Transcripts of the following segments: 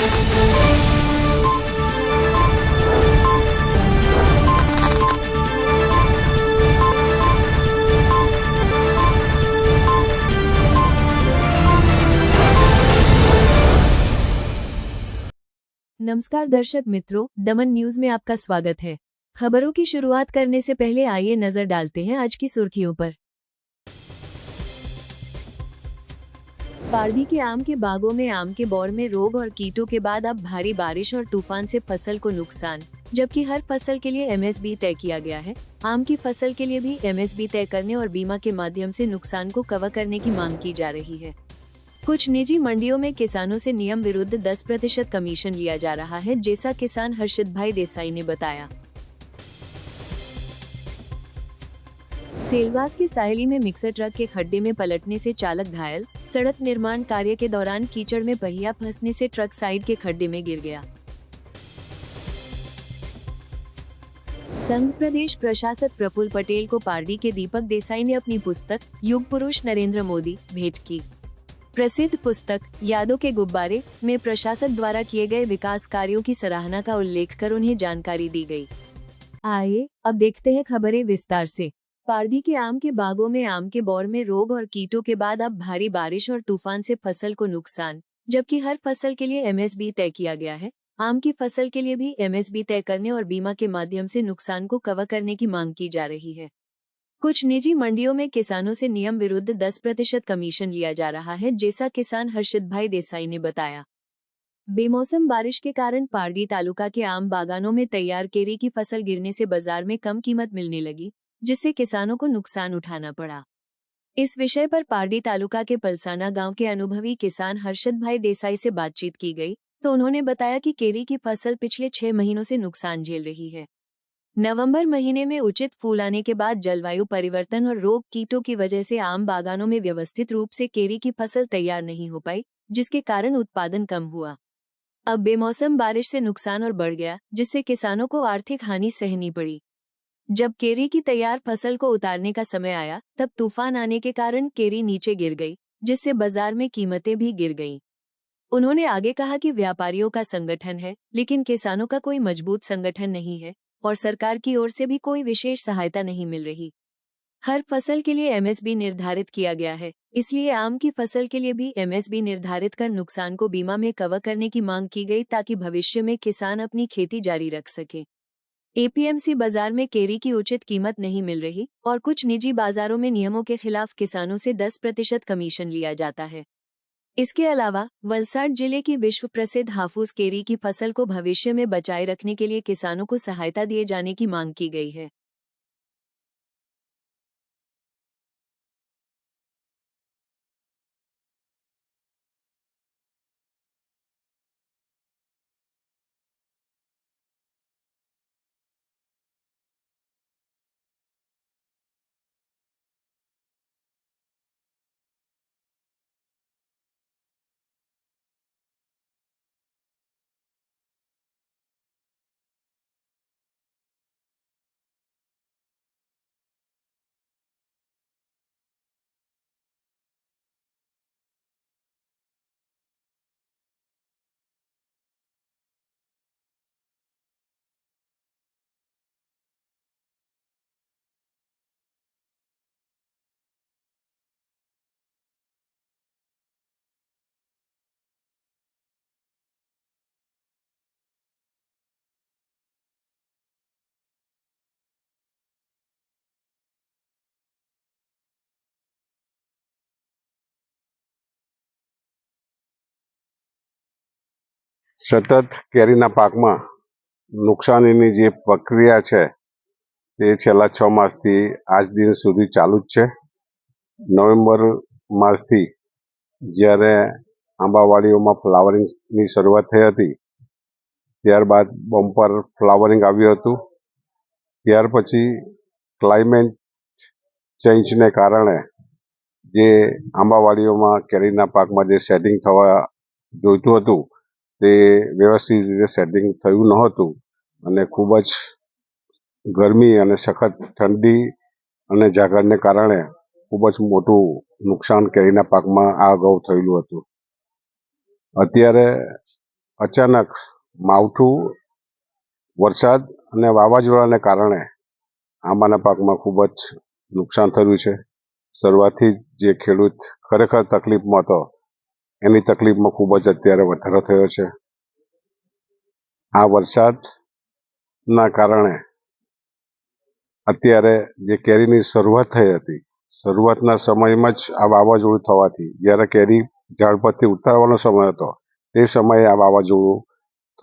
नमस्कार दर्शक मित्रों, दमन न्यूज में आपका स्वागत है। खबरों की शुरुआत करने से पहले आइए नजर डालते हैं आज की सुर्खियों पर। पारडी के आम के बागों में आम के बौर में रोग और कीटों के बाद अब भारी बारिश और तूफान से फसल को नुकसान, जबकि हर फसल के लिए एमएसपी तय किया गया है। आम की फसल के लिए भी एमएसपी तय करने और बीमा के माध्यम से नुकसान को कवर करने की मांग की जा रही है। कुछ निजी मंडियों में किसानों से नियम विरुद्ध 10% कमीशन लिया जा रहा है, जैसा किसान हर्षित भाई देसाई ने बताया। सेलवास की साहेली में मिक्सर ट्रक के खड्डे में पलटने से चालक घायल। सड़क निर्माण कार्य के दौरान कीचड़ में पहिया फंसने से ट्रक साइड के खड्डे में गिर गया। संघ प्रदेश प्रशासक प्रफुल्ल पटेल को पारडी के दीपक देसाई ने अपनी पुस्तक युग पुरुष नरेंद्र मोदी भेंट की। प्रसिद्ध पुस्तक यादों के गुब्बारे में प्रशासक द्वारा किए गए विकास कार्यों की सराहना का उल्लेख कर उन्हें जानकारी दी गई। आइए अब देखते हैं खबरें विस्तार से। पारडी के आम के बागों में आम के बौर में रोग और कीटों के बाद अब भारी बारिश और तूफान से फसल को नुकसान, जबकि हर फसल के लिए एमएसपी तय किया गया है। आम की फसल के लिए भी एमएसपी तय करने और बीमा के माध्यम से नुकसान को कवर करने की मांग की जा रही है। कुछ निजी मंडियों में किसानों से नियम विरुद्ध 10% कमीशन लिया जा रहा है, जैसा किसान हर्षित भाई देसाई ने बताया। बेमौसम बारिश के कारण पारडी तालुका के आम बागानों में तैयार केरी की फसल गिरने से बाजार में कम कीमत मिलने लगी, जिससे किसानों को नुकसान उठाना पड़ा। इस विषय पर पारडी तालुका के पलसाना गांव के अनुभवी किसान हर्षित भाई देसाई से बातचीत की गई, तो उन्होंने बताया कि केरी की फसल पिछले 6 महीनों से नुकसान झेल रही है। नवंबर महीने में उचित फूल आने के बाद जलवायु परिवर्तन और रोग कीटों की वजह से आम बागानों में व्यवस्थित रूप से केरी की फसल तैयार नहीं हो पाई, जिसके कारण उत्पादन कम हुआ। अब बेमौसम बारिश से नुकसान और बढ़ गया, जिससे किसानों को आर्थिक हानि सहनी पड़ी। जब केरी की तैयार फसल को उतारने का समय आया, तब तूफान आने के कारण केरी नीचे गिर गई, जिससे बाजार में कीमतें भी गिर गईं। उन्होंने आगे कहा कि व्यापारियों का संगठन है, लेकिन किसानों का कोई मजबूत संगठन नहीं है और सरकार की ओर से भी कोई विशेष सहायता नहीं मिल रही। हर फसल के लिए एमएसपी निर्धारित किया गया है, इसलिए आम की फसल के लिए भी एमएसपी निर्धारित कर नुकसान को बीमा में कवर करने की मांग की गई, ताकि भविष्य में किसान अपनी खेती जारी रख सके। एपीएमसी बाजार में केरी की उचित कीमत नहीं मिल रही और कुछ निजी बाजारों में नियमों के खिलाफ किसानों से 10% कमीशन लिया जाता है। इसके अलावा वलसाड जिले की विश्व प्रसिद्ध हाफूज केरी की फसल को भविष्य में बचाए रखने के लिए किसानों को सहायता दिए जाने की मांग की गई है। સતત કેરીના પાકમાં નુકસાનીની જે પ્રક્રિયા છે તે છેલ્લા 6 માસથી આજ દિન સુધી ચાલુ જ છે. નવેમ્બર માસથી જ્યારે આંબાવાડીઓમાં ફ્લાવરિંગની શરૂઆત થઈ હતી, ત્યારબાદ બમ્પર ફ્લાવરિંગ આવ્યું હતું. ત્યાર પછી ક્લાઇમેટ ચેન્જને કારણે જે આંબાવાડીઓમાં કેરીના પાકમાં જે સેટિંગ થવા જોઈતું હતું તે વ્યવસ્થિત રીતે સેટિંગ થયું નહોતું અને ખૂબ જ ગરમી અને સખત ઠંડી અને ઝાકળને કારણે ખૂબ જ મોટું નુકસાન કેરીના પાકમાં આ અગાઉ થયેલું હતું. અત્યારે અચાનક માવઠું, વરસાદ અને વાવાઝોડાને કારણે આંબાના પાકમાં ખૂબ જ નુકસાન થયું છે. શરૂઆતથી જે ખેડૂત ખરેખર તકલીફમાં હતો એની તકલીફમાં ખૂબ જ અત્યારે વધારો થયો છે. આ વરસાદના કારણે અત્યારે જે કેરીની શરૂઆત થઈ હતી, શરૂઆતના સમયમાં જ આ વાવાઝોડું થવાથી જ્યારે કેરી ઝાડ પરથી ઉતારવાનો સમય હતો તે સમયે આ વાવાઝોડું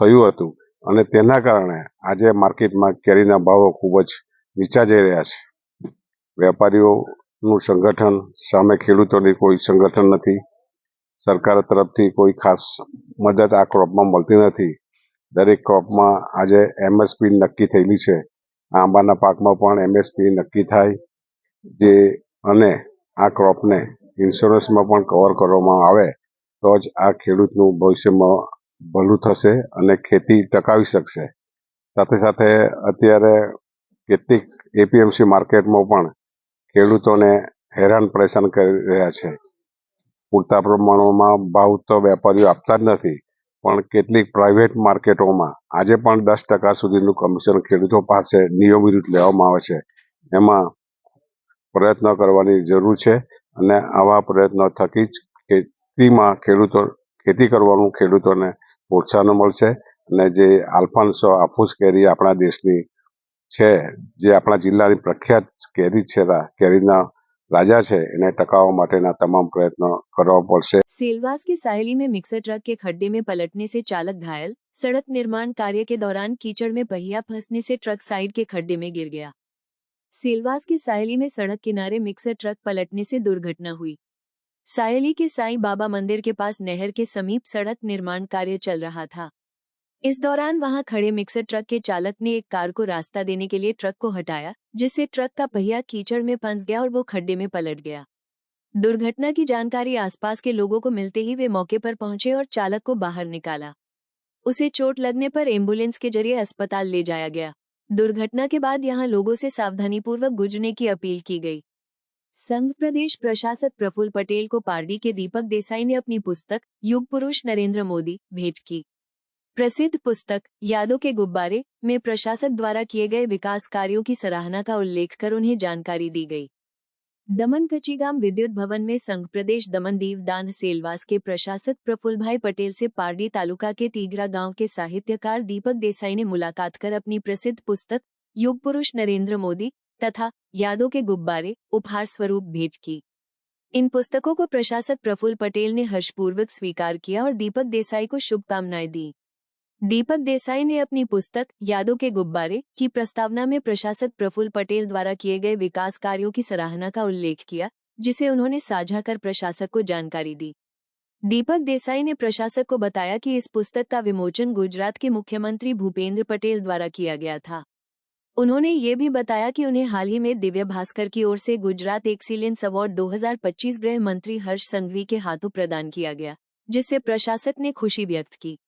થયું હતું અને તેના કારણે આજે માર્કેટમાં કેરીના ભાવો ખૂબ જ નીચા જઈ રહ્યા છે. વેપારીઓનું સંગઠન સામે ખેડૂતોની કોઈ સંગઠન નથી. સરકાર તરફથી કોઈ ખાસ મદદ આ ક્રોપમાં મળતી નથી. દરેક ક્રોપમાં આજે MSP નક્કી થયેલી છે. આંબાના પાકમાં પણ MSP નક્કી થાય જે અને આ ક્રોપને ઇન્સ્યોરન્સમાં પણ કવર કરવામાં આવે તો જ આ ખેડૂતનું ભવિષ્યમાં ભલું થશે અને ખેતી ટકાવી શકશે. સાથે સાથે અત્યારે કેટલીક APMC માર્કેટમાં પણ ખેડૂતોને હેરાન પરેશાન કરી રહ્યા છે. પૂરતા પ્રમાણમાં ભાવ તો વેપારીઓ આપતા જ નથી, પણ કેટલીક પ્રાઇવેટ માર્કેટોમાં આજે પણ 10% સુધીનું કમિશન ખેડૂતો પાસે નિયમ વિરુદ્ધ લેવામાં આવે છે. એમાં પ્રયત્ન કરવાની જરૂર છે અને આવા પ્રયત્નો થકી જ ખેતી કરવાનું ખેડૂતોને પ્રોત્સાહન મળશે અને જે આલ્ફાન્સો હાફૂસ કેરી આપણા દેશની છે, જે આપણા જિલ્લાની પ્રખ્યાત કેરી છે, કેરીના राजा છે એને ટકાવવા માટેના તમામ પ્રયત્નો કરવા પડશે. सेलवास की सायली में मिक्सर ट्रक के खड्डे में पलटने से चालक घायल। सड़क निर्माण कार्य के दौरान कीचड़ में पहिया फंसने से ट्रक साइड के खड्डे में गिर गया। सेलवास की सायली में सड़क किनारे मिक्सर ट्रक पलटने से दुर्घटना हुई। सायली के साईं बाबा मंदिर के पास नहर के समीप सड़क निर्माण कार्य चल रहा था। इस दौरान वहां खड़े मिक्सर ट्रक के चालक ने एक कार को रास्ता देने के लिए ट्रक को हटाया, जिससे ट्रक का पहिया कीचड़ में फंस गया और वो खड्डे में पलट गया। दुर्घटना की जानकारी आसपास के लोगों को मिलते ही वे मौके पर पहुंचे और चालक को बाहर निकाला। उसे चोट लगने पर एम्बुलेंस के जरिए अस्पताल ले जाया गया। दुर्घटना के बाद यहां लोगों से सावधानीपूर्वक गुजरने की अपील की गई। संघ प्रदेश प्रशासक प्रफुल्ल पटेल को पारडी के दीपक देसाई ने अपनी पुस्तक युग पुरुष नरेंद्र मोदी भेंट की। प्रसिद्ध पुस्तक यादों के गुब्बारे में प्रशासक द्वारा किए गए विकास कार्यों की सराहना का उल्लेख कर उन्हें जानकारी दी गई। दमन कचीगाम विद्युत भवन में संघ प्रदेश दमन दीवदान सेलवास के प्रशासक प्रफुल्ल भाई पटेल से पारडी तालुका के तीगरा गांव के साहित्यकार दीपक देसाई ने मुलाकात कर अपनी प्रसिद्ध पुस्तक युग पुरुष नरेंद्र मोदी तथा यादों के गुब्बारे उपहार स्वरूप भेंट की। इन पुस्तकों को प्रशासक प्रफुल्ल पटेल ने हर्षपूर्वक स्वीकार किया और दीपक देसाई को शुभकामनाएं दी। दीपक देसाई ने अपनी पुस्तक यादों के गुब्बारे की प्रस्तावना में प्रशासक प्रफुल्ल पटेल द्वारा किए गए विकास कार्यों की सराहना का उल्लेख किया, जिसे उन्होंने साझा कर प्रशासक को जानकारी दी। दीपक देसाई ने प्रशासक को बताया कि इस पुस्तक का विमोचन गुजरात के मुख्यमंत्री भूपेंद्र पटेल द्वारा किया गया था। उन्होंने ये भी बताया कि उन्हें हाल ही में दिव्य भास्कर की ओर से गुजरात एक्सीलेंस अवार्ड 2025 गृह मंत्री हर्ष संघवी के हाथों प्रदान किया गया, जिससे प्रशासक ने खुशी व्यक्त की।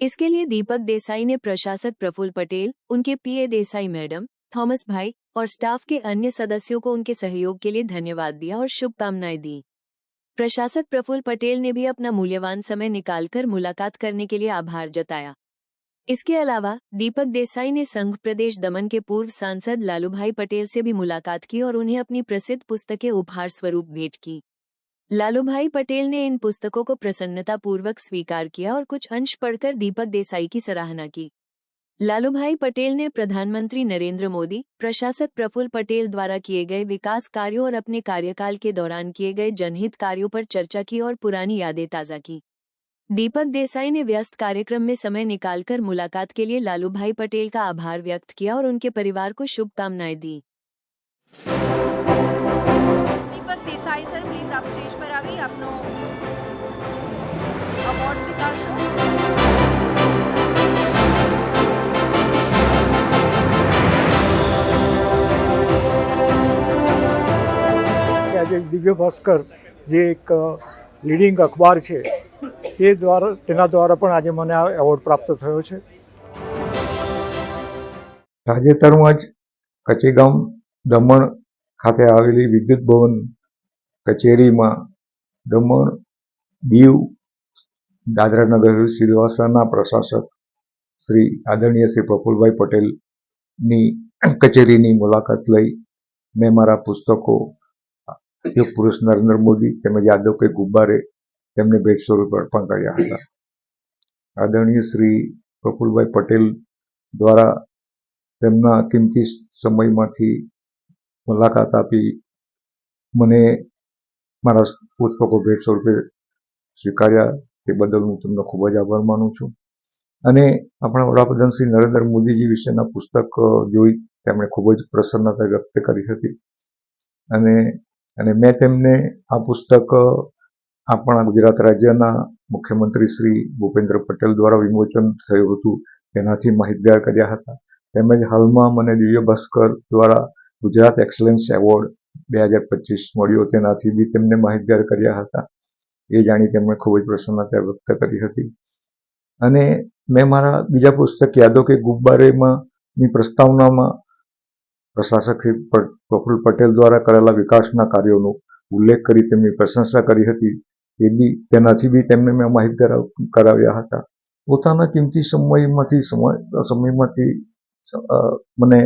इसके लिए दीपक देसाई ने प्रशासक प्रफुल्ल पटेल, उनके PA देसाई मैडम, थॉमस भाई और स्टाफ के अन्य सदस्यों को उनके सहयोग के लिए धन्यवाद दिया और शुभकामनाएं दी। प्रशासक प्रफुल्ल पटेल ने भी अपना मूल्यवान समय निकालकर मुलाकात करने के लिए आभार जताया। इसके अलावा दीपक देसाई ने संघ प्रदेश दमन के पूर्व सांसद लालूभाई पटेल से भी मुलाकात की और उन्हें अपनी प्रसिद्ध पुस्तकें उपहार स्वरूप भेंट की। लालूभाई पटेल ने इन पुस्तकों को प्रसन्नतापूर्वक स्वीकार किया और कुछ अंश पढ़कर दीपक देसाई की सराहना की। लालूभाई पटेल ने प्रधानमंत्री नरेंद्र मोदी, प्रशासक प्रफुल्ल पटेल द्वारा किए गए विकास कार्यों और अपने कार्यकाल के दौरान किए गए जनहित कार्यों पर चर्चा की और पुरानी यादें ताज़ा की। दीपक देसाई ने व्यस्त कार्यक्रम में समय निकालकर मुलाकात के लिए लालूभाई पटेल का आभार व्यक्त किया और उनके परिवार को शुभकामनाएं दी। दीपक देसाई सर, प्लीज आप स्टेज पर आइए, आपनो अवॉर्ड स्वीकारशो। આજે દિવ્ય ભાસ્કર જે એક લીડિંગ અખબાર છે તે દ્વારા તેના દ્વારા પણ આજે મને આ એવોર્ડ પ્રાપ્ત થયો છે। તાજેતરમાં જ કચેગામ દમણ ખાતે આવેલી વિદ્યુત ભવન કચેરીમાં દમણ દીવ દાદરા નગર હવેલી સિલવાસાના પ્રશાસક શ્રી આદરણીય શ્રી પ્રફુલભાઈ પટેલની કચેરીની મુલાકાત લઈ મેં મારા પુસ્તકો યુગ પુરુષ નરેન્દ્ર મોદી તેમજ યાદવ કે ગુબ્બારે તેમને ભેટ સ્વરૂપે અર્પણ કર્યા હતા. આદરણીય શ્રી પ્રફુલભાઈ પટેલ દ્વારા તેમના કિંમતી સમયમાંથી મુલાકાત આપી મને મારા પુસ્તકો ભેટ સ્વરૂપે સ્વીકાર્યા તે બદલ હું તેમનો ખૂબ જ આભાર માનું છું. અને આપણા વડાપ્રધાન શ્રી નરેન્દ્ર મોદીજી વિશેના પુસ્તક જોઈ તેમણે ખૂબ જ પ્રસન્નતા વ્યક્ત કરી હતી. અને મેં તેમને આ પુસ્તક આપણા ગુજરાત રાજ્યના મુખ્યમંત્રી શ્રી ભૂપેન્દ્ર પટેલ દ્વારા વિમોચન થયું હતું તેનાથી માહિતગાર કર્યા હતા. તેમજ હાલમાં મને દિવ્ય ભાસ્કર દ્વારા ગુજરાત એક્સલન્સ એવોર્ડ 2025 મળ્યો તેનાથી બી તેમને માહિતગાર કર્યા હતા. એ જાણી તેમણે ખૂબ જ પ્રસન્નતા વ્યક્ત કરી હતી. અને મેં મારા બીજા પુસ્તક યાદો કે ગુબ્બારેમાંની પ્રસ્તાવનામાં પ્રશાસક શ્રી પ્રફુલ પટેલ દ્વારા કરેલા વિકાસના કાર્યોનો ઉલ્લેખ કરી તેમની પ્રશંસા કરી હતી. તેનાથી બી તેમને મેં માહિતગાર કરાવ્યા હતા. પોતાના કિંમતી સમયમાંથી મને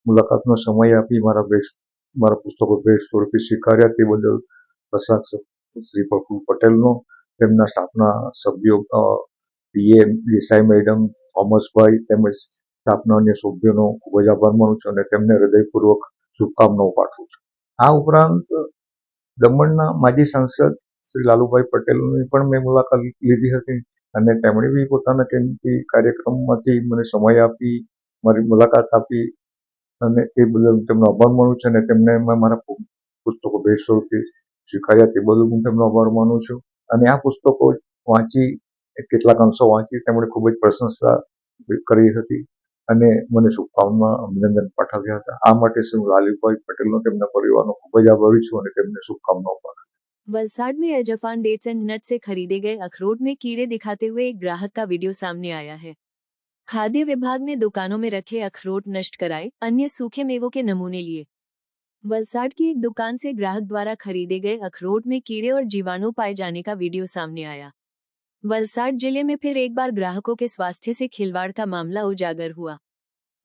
મુલાકાતનો સમય આપી મારા પુસ્તકો ભેટ સ્વરૂપે સ્વીકાર્યા તે બદલ પ્રશાસક શ્રી પ્રફુલ પટેલનો, તેમના સ્ટાફના સભ્યો પીએ દેસાઈ મેડમ, થોમસભાઈ તેમજ સ્ટાફના અન્ય સભ્યોનો ખૂબ જ આભાર માનું છું અને તેમને હૃદયપૂર્વક શુભકામનાઓ પાઠવું છું. આ ઉપરાંત દમણના માજી સાંસદ શ્રી લાલુભાઈ પટેલની પણ મેં મુલાકાત લીધી હતી અને તેમણે બી પોતાના કિંમતી કાર્યક્રમમાંથી મને સમય આપી મારી મુલાકાત આપી અને એ બદલ તેમનો આભાર માનું છું અને તેમને મેં મારા પુસ્તકો ભેટ સ્વરૂપે સ્વીકાર્યા તે બદલ હું તેમનો આભાર માનું છું. અને આ પુસ્તકો વાંચી કેટલાક અંશો વાંચી તેમણે ખૂબ જ પ્રશંસા કરી હતી અને મને શુભકામના અભિનંદન પાઠવ્યા હતા. આ માટે હું લાલુભાઈ પટેલનો તેમના પરિવારનો ખૂબ જ આભારી છું અને તેમને શુભકામનાઓ પાઠવું. वलसाड में एजफान डेट्स एंड नट्स से खरीदे गए अखरोट में कीड़े दिखाते हुए एक ग्राहक का वीडियो सामने आया है. खाद्य विभाग ने दुकानों में रखे अखरोट नष्ट कराए, अन्य सूखे मेवों के नमूने लिए. वलसाड की एक दुकान से ग्राहक द्वारा खरीदे गए अखरोट में कीड़े और जीवाणु पाए जाने का वीडियो सामने आया. वलसाड जिले में फिर एक बार ग्राहकों के स्वास्थ्य से खिलवाड़ का मामला उजागर हुआ.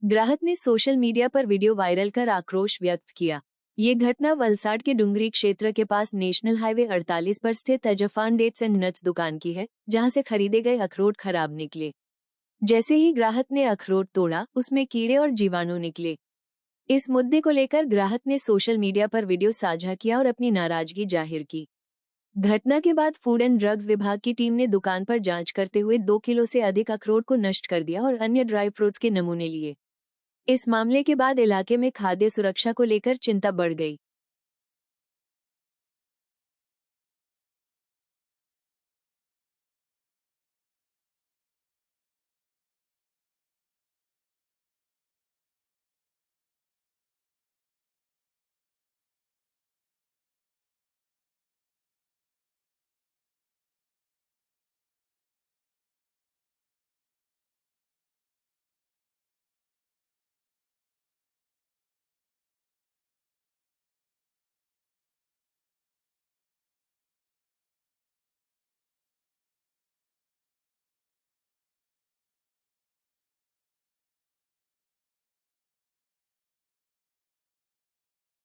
ग्राहक ने सोशल मीडिया पर वीडियो वायरल कर आक्रोश व्यक्त किया. ये घटना वलसाड के डुंगरी क्षेत्र के पास नेशनल हाईवे 48 पर स्थित एजफान डेट्स एंड नट्स दुकान की है, जहां से खरीदे गए अखरोट खराब निकले. जैसे ही ग्राहक ने अखरोट तोड़ा, उसमें कीड़े और जीवाणु निकले. इस मुद्दे को लेकर ग्राहक ने सोशल मीडिया पर वीडियो साझा किया और अपनी नाराजगी जाहिर की. घटना के बाद फूड एंड ड्रग्स विभाग की टीम ने दुकान पर जांच करते हुए 2 किलो से अधिक अखरोट को नष्ट कर दिया और अन्य ड्राई फ्रूट्स के नमूने लिए. इस मामले के बाद इलाके में खाद्य सुरक्षा को लेकर चिंता बढ़ गई.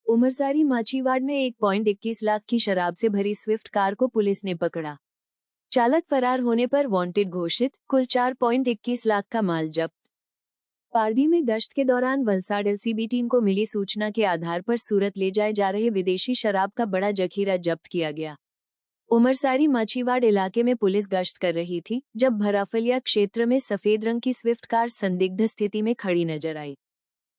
उमरसारी माछीवाड़ में 1.21 लाख की शराब से भरी स्विफ्ट कार को पुलिस ने पकड़ा. चालक फरार होने पर वांटेड घोषित, कुल 4.21 लाख का माल जब्त. पारडी में गश्त के दौरान वलसाड एलसीबी टीम को मिली सूचना के आधार पर सूरत ले जाए जा रहे विदेशी शराब का बड़ा जखीरा जब्त किया गया. उमरसारी माछीवाड़ इलाके में पुलिस गश्त कर रही थी, जब भराफलिया क्षेत्र में सफेद रंग की स्विफ्ट कार संदिग्ध स्थिति में खड़ी नजर आई.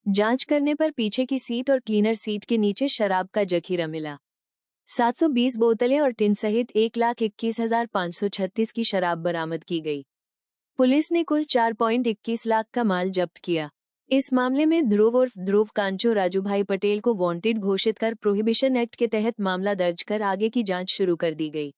जांच करने पर पीछे की सीट और क्लीनर सीट के नीचे शराब का जखीरा मिला. 720 बोतलें और टिन सहित 1,21,536 की शराब बरामद की गई. पुलिस ने कुल 4.21 लाख का माल जब्त किया. इस मामले में ध्रुव उर्फ ध्रुव कांचो राजूभाई पटेल को वांटेड घोषित कर प्रोहिबिशन एक्ट के तहत मामला दर्ज कर आगे की जांच शुरू कर दी गई.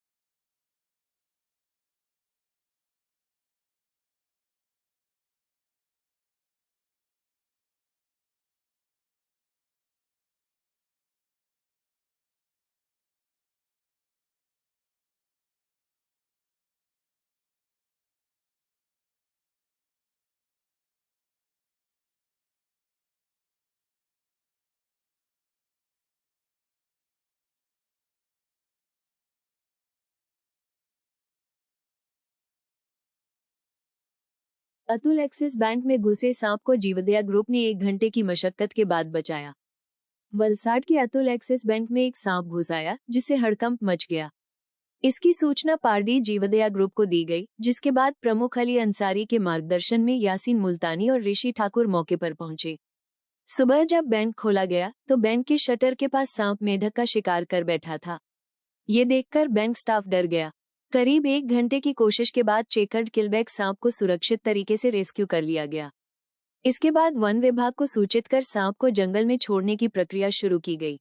अतुल एक्सिस बैंक में घुसे सांप को जीवदया ग्रुप ने 1 घंटे की मशक्कत के बाद बचाया। वलसाड के अतुल एक्सिस बैंक में एक सांप घुस आया, जिससे हड़कंप मच गया। इसकी सूचना पारडी जीवदया ग्रुप को दी गई, जिसके बाद प्रमुख अली अंसारी के मार्गदर्शन में यासीन मुल्तानी और ऋषि ठाकुर मौके पर पहुंचे। सुबह जब बैंक खोला गया तो बैंक के शटर के पास सांप मेढक का शिकार कर बैठा था। ये देखकर बैंक स्टाफ डर गया। करीब 1 घंटे की कोशिश के बाद चेकर्ड किलबैक सांप को सुरक्षित तरीके से रेस्क्यू कर लिया गया। इसके बाद वन विभाग को सूचित कर सांप को जंगल में छोड़ने की प्रक्रिया शुरू की गई।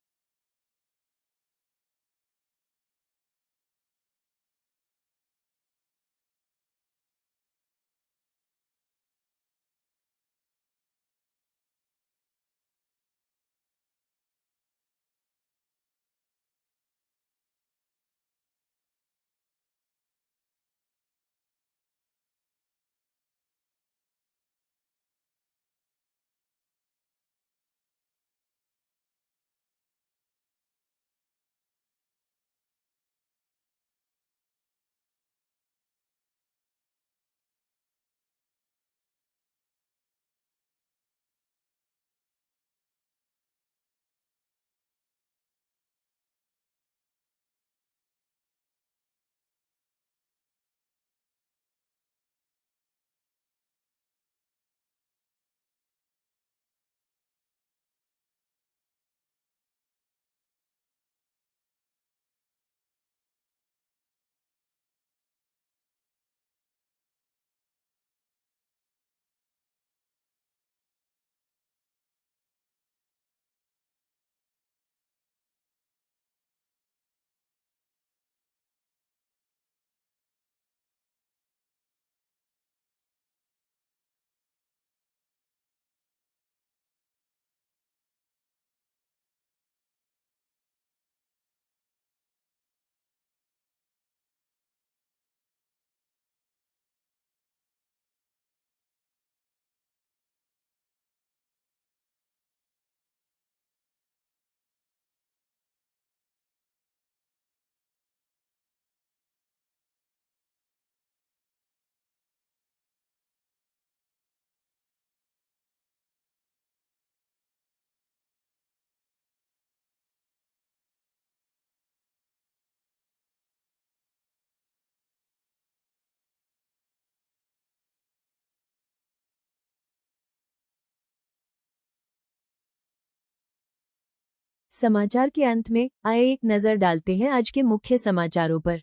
समाचार के अंत में आए एक नजर डालते हैं आज के मुख्य समाचारों पर।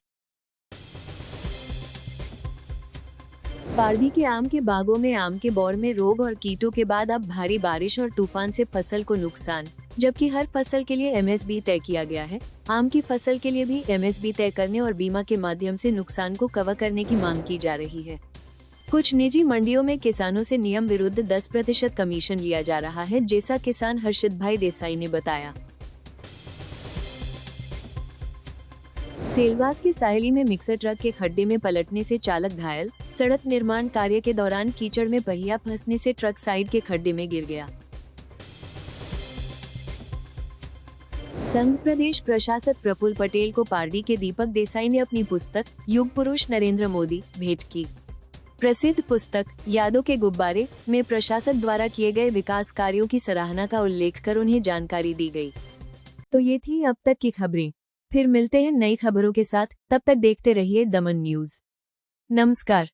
पारडी के आम के बागों में आम के बौर में रोग और कीटों के बाद अब भारी बारिश और तूफान से फसल को नुकसान, जबकि हर फसल के लिए एमएसपी तय किया गया है। आम की फसल के लिए भी एमएसपी तय करने और बीमा के माध्यम से नुकसान को कवर करने की मांग की जा रही है। कुछ निजी मंडियों में किसानों से नियम विरुद्ध 10% कमीशन लिया जा रहा है, जैसा किसान हर्षित भाई देसाई ने बताया। सेलवास की साहेली में मिक्सर ट्रक के खड्डे में पलटने से चालक घायल। सड़क निर्माण कार्य के दौरान कीचड़ में पहिया फंसने से ट्रक साइड के खड्डे में गिर गया। संघ प्रदेश प्रशासक प्रफुल्ल पटेल को पारडी के दीपक देसाई ने अपनी पुस्तक युग पुरुष नरेंद्र मोदी भेंट की। प्रसिद्ध पुस्तक यादों के गुब्बारे में प्रशासक द्वारा किए गए विकास कार्यों की सराहना का उल्लेख कर उन्हें जानकारी दी गई। तो ये थी अब तक की खबरें। फिर मिलते हैं नई खबरों के साथ, तब तक देखते रहिए दमन न्यूज। नमस्कार।